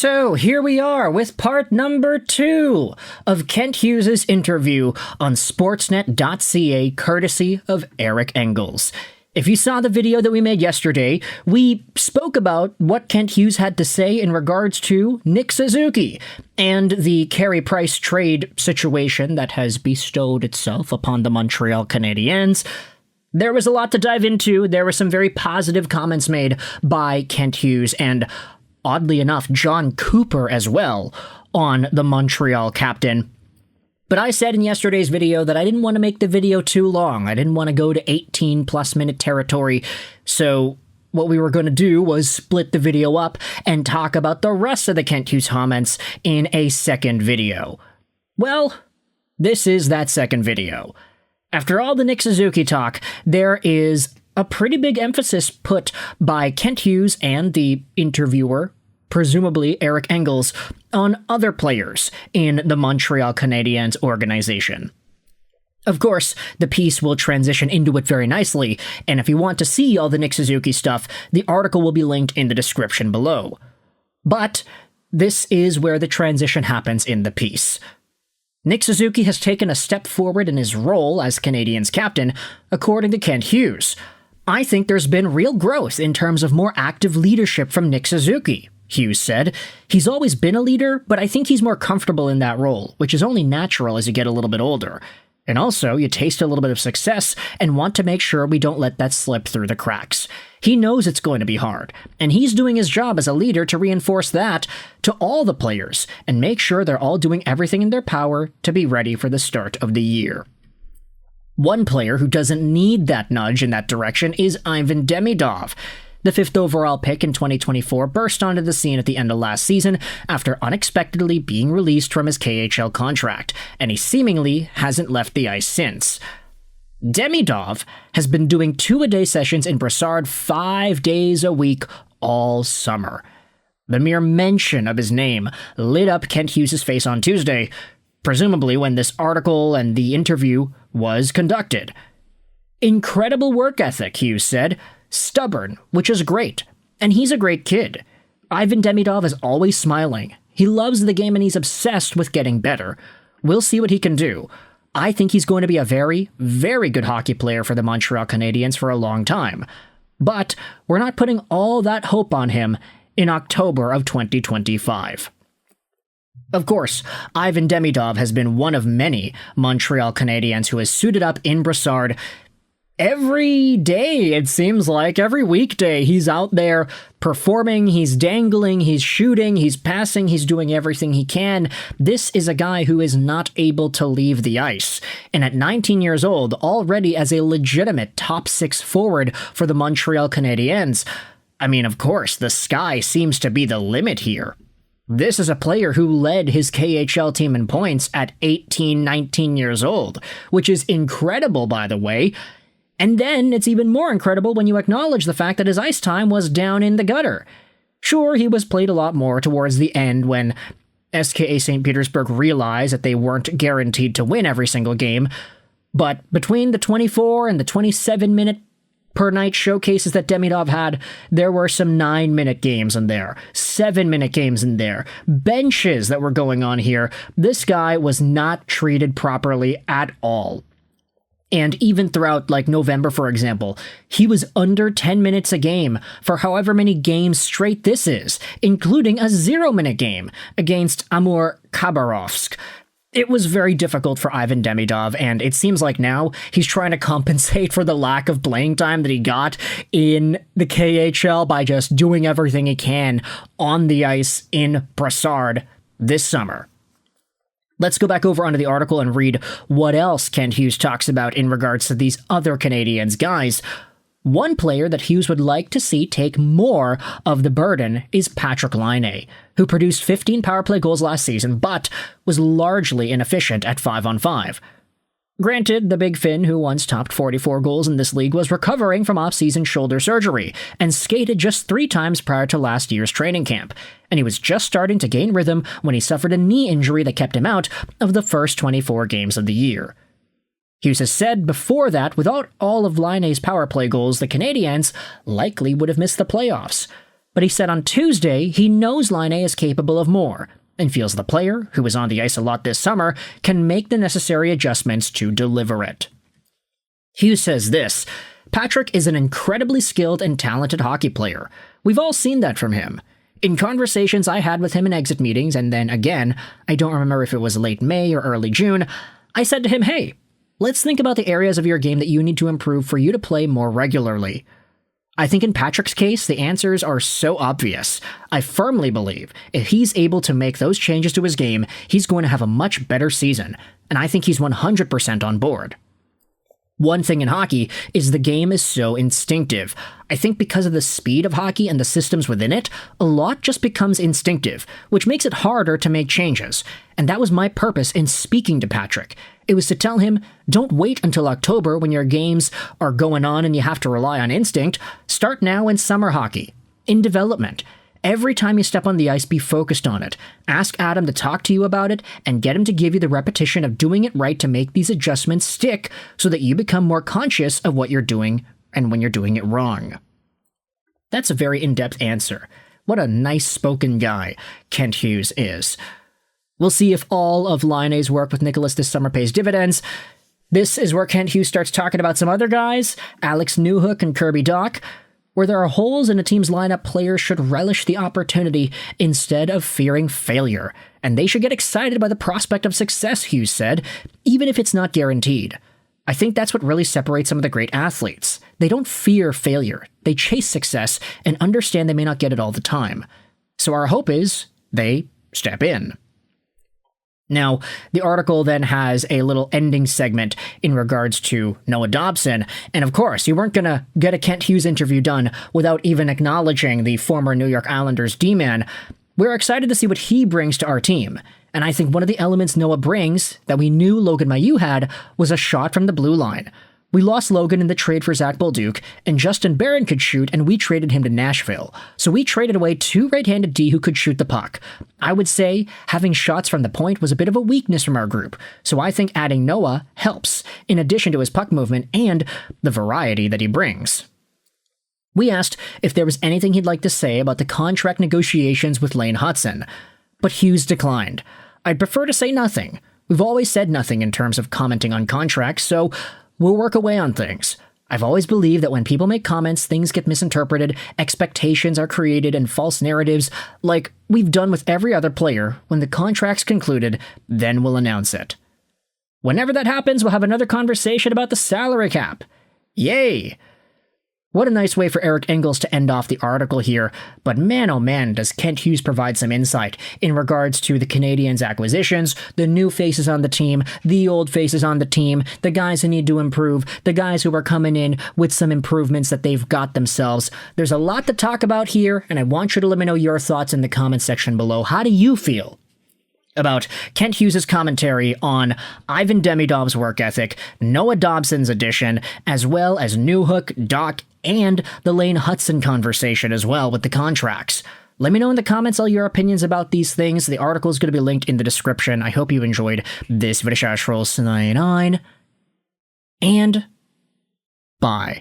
So here we are with part number 2 of Kent Hughes' interview on Sportsnet.ca, courtesy of Eric Engels. If you saw the video that we made yesterday, we spoke about what Kent Hughes had to say in regards to Nick Suzuki and the Carey Price trade situation that has bestowed itself upon the Montreal Canadiens. There was a lot to dive into. There were some very positive comments made by Kent Hughes and, oddly enough, John Cooper as well on the Montreal captain. But I said in yesterday's video that I didn't want to make the video too long. I didn't want to go to 18-plus minute territory. So what we were going to do was split the video up and talk about the rest of the Kent Hughes comments in a second video. Well, this is that second video. After all the Nick Suzuki talk, there is a pretty big emphasis put by Kent Hughes and the interviewer, presumably Eric Engels, on other players in the Montreal Canadiens organization. Of course, the piece will transition into it very nicely, and if you want to see all the Nick Suzuki stuff, the article will be linked in the description below. But this is where the transition happens in the piece. Nick Suzuki has taken a step forward in his role as Canadiens captain, according to Kent Hughes. I think there's been real growth in terms of more active leadership from Nick Suzuki, Hughes said. He's always been a leader, but I think he's more comfortable in that role, which is only natural as you get a little bit older. And also, you taste a little bit of success and want to make sure we don't let that slip through the cracks. He knows it's going to be hard, and he's doing his job as a leader to reinforce that to all the players and make sure they're all doing everything in their power to be ready for the start of the year. One player who doesn't need that nudge in that direction is Ivan Demidov. The 5th overall pick in 2024 burst onto the scene at the end of last season after unexpectedly being released from his KHL contract, and he seemingly hasn't left the ice since. Demidov has been doing 2-a-day sessions in Brassard 5 days a week all summer. The mere mention of his name lit up Kent Hughes' face on Tuesday, presumably when this article and the interview was conducted. Incredible work ethic, Hughes said. Stubborn, which is great. And he's a great kid. Ivan Demidov is always smiling. He loves the game and he's obsessed with getting better. We'll see what he can do. I think he's going to be a very, very good hockey player for the Montreal Canadiens for a long time. But we're not putting all that hope on him in October of 2025. Of course, Ivan Demidov has been one of many Montreal Canadiens who has suited up in Brassard every day, it seems like. Every weekday, he's out there performing, he's dangling, he's shooting, he's passing, he's doing everything he can. This is a guy who is not able to leave the ice. And at 19 years old, already as a legitimate top 6 forward for the Montreal Canadiens, I mean, of course, the sky seems to be the limit here. This is a player who led his KHL team in points at 18, 19 years old, which is incredible, by the way. And then it's even more incredible when you acknowledge the fact that his ice time was down in the gutter. Sure, he was played a lot more towards the end when SKA St. Petersburg realized that they weren't guaranteed to win every single game, but between the 24 and the 27-minute per night showcases that Demidov had, there were some 9-minute games in there, 7-minute games in there, benches that were going on here. This guy was not treated properly at all. And even throughout, November, for example, he was under 10 minutes a game for however many games straight this is, including a 0-minute game against Amur Khabarovsk. It was very difficult for Ivan Demidov, and it seems like now he's trying to compensate for the lack of playing time that he got in the KHL by just doing everything he can on the ice in Brassard this summer. Let's go back over onto the article and read what else Kent Hughes talks about in regards to these other Canadiens guys. One player that Hughes would like to see take more of the burden is Patrik Laine, who produced 15 power play goals last season, but was largely inefficient at 5-on-5. Granted, the Big Finn, who once topped 44 goals in this league, was recovering from off-season shoulder surgery and skated just 3 times prior to last year's training camp, and he was just starting to gain rhythm when he suffered a knee injury that kept him out of the first 24 games of the year. Hughes has said before that without all of Laine's power play goals, the Canadiens likely would have missed the playoffs. But he said on Tuesday he knows Laine is capable of more, and feels the player, who was on the ice a lot this summer, can make the necessary adjustments to deliver it. Hughes says this: Patrik is an incredibly skilled and talented hockey player. We've all seen that from him. In conversations I had with him in exit meetings, and then again, I don't remember if it was late May or early June, I said to him, hey, let's think about the areas of your game that you need to improve for you to play more regularly. I think in Patrik's case, the answers are so obvious. I firmly believe if he's able to make those changes to his game, he's going to have a much better season, and I think he's 100% on board. One thing in hockey is the game is so instinctive. I think because of the speed of hockey and the systems within it, a lot just becomes instinctive, which makes it harder to make changes. And that was my purpose in speaking to Patrik. It was to tell him, don't wait until October when your games are going on and you have to rely on instinct. Start now in summer hockey, in development. Every time you step on the ice, be focused on it. Ask Adam to talk to you about it and get him to give you the repetition of doing it right to make these adjustments stick so that you become more conscious of what you're doing and when you're doing it wrong. That's a very in-depth answer. What a nice spoken guy Kent Hughes is. We'll see if all of Laine's work with Nicholas this summer pays dividends. This is where Kent Hughes starts talking about some other guys, Alex Newhook and Kirby Dach. Where there are holes in a team's lineup, players should relish the opportunity instead of fearing failure, and they should get excited by the prospect of success, Hughes said, even if it's not guaranteed. I think that's what really separates some of the great athletes. They don't fear failure. They chase success and understand they may not get it all the time. So our hope is they step in. Now, the article then has a little ending segment in regards to Noah Dobson, and of course, you weren't going to get a Kent Hughes interview done without even acknowledging the former New York Islanders D-man. We're excited to see what he brings to our team, and I think one of the elements Noah brings that we knew Logan Mailloux had was a shot from the blue line. We lost Logan in the trade for Zach Bolduc, and Justin Barron could shoot, and we traded him to Nashville. So we traded away two right-handed D who could shoot the puck. I would say having shots from the point was a bit of a weakness from our group, so I think adding Noah helps, in addition to his puck movement and the variety that he brings. We asked if there was anything he'd like to say about the contract negotiations with Lane Hutson, but Hughes declined. I'd prefer to say nothing. We've always said nothing in terms of commenting on contracts, so we'll work away on things. I've always believed that when people make comments, things get misinterpreted, expectations are created, and false narratives, like we've done with every other player. When the contract's concluded, then we'll announce it. Whenever that happens, we'll have another conversation about the salary cap. Yay! What a nice way for Eric Engels to end off the article here, but man oh man does Kent Hughes provide some insight in regards to the Canadiens' acquisitions, the new faces on the team, the old faces on the team, the guys who need to improve, the guys who are coming in with some improvements that they've got themselves. There's a lot to talk about here, and I want you to let me know your thoughts in the comment section below. How do you feel about Kent Hughes' commentary on Ivan Demidov's work ethic, Noah Dobson's addition, as well as Newhook, Dach, and the Lane Hutson conversation as well with the contracts? Let me know in the comments all your opinions about these things. The article is going to be linked in the description. I hope you enjoyed this video. And bye.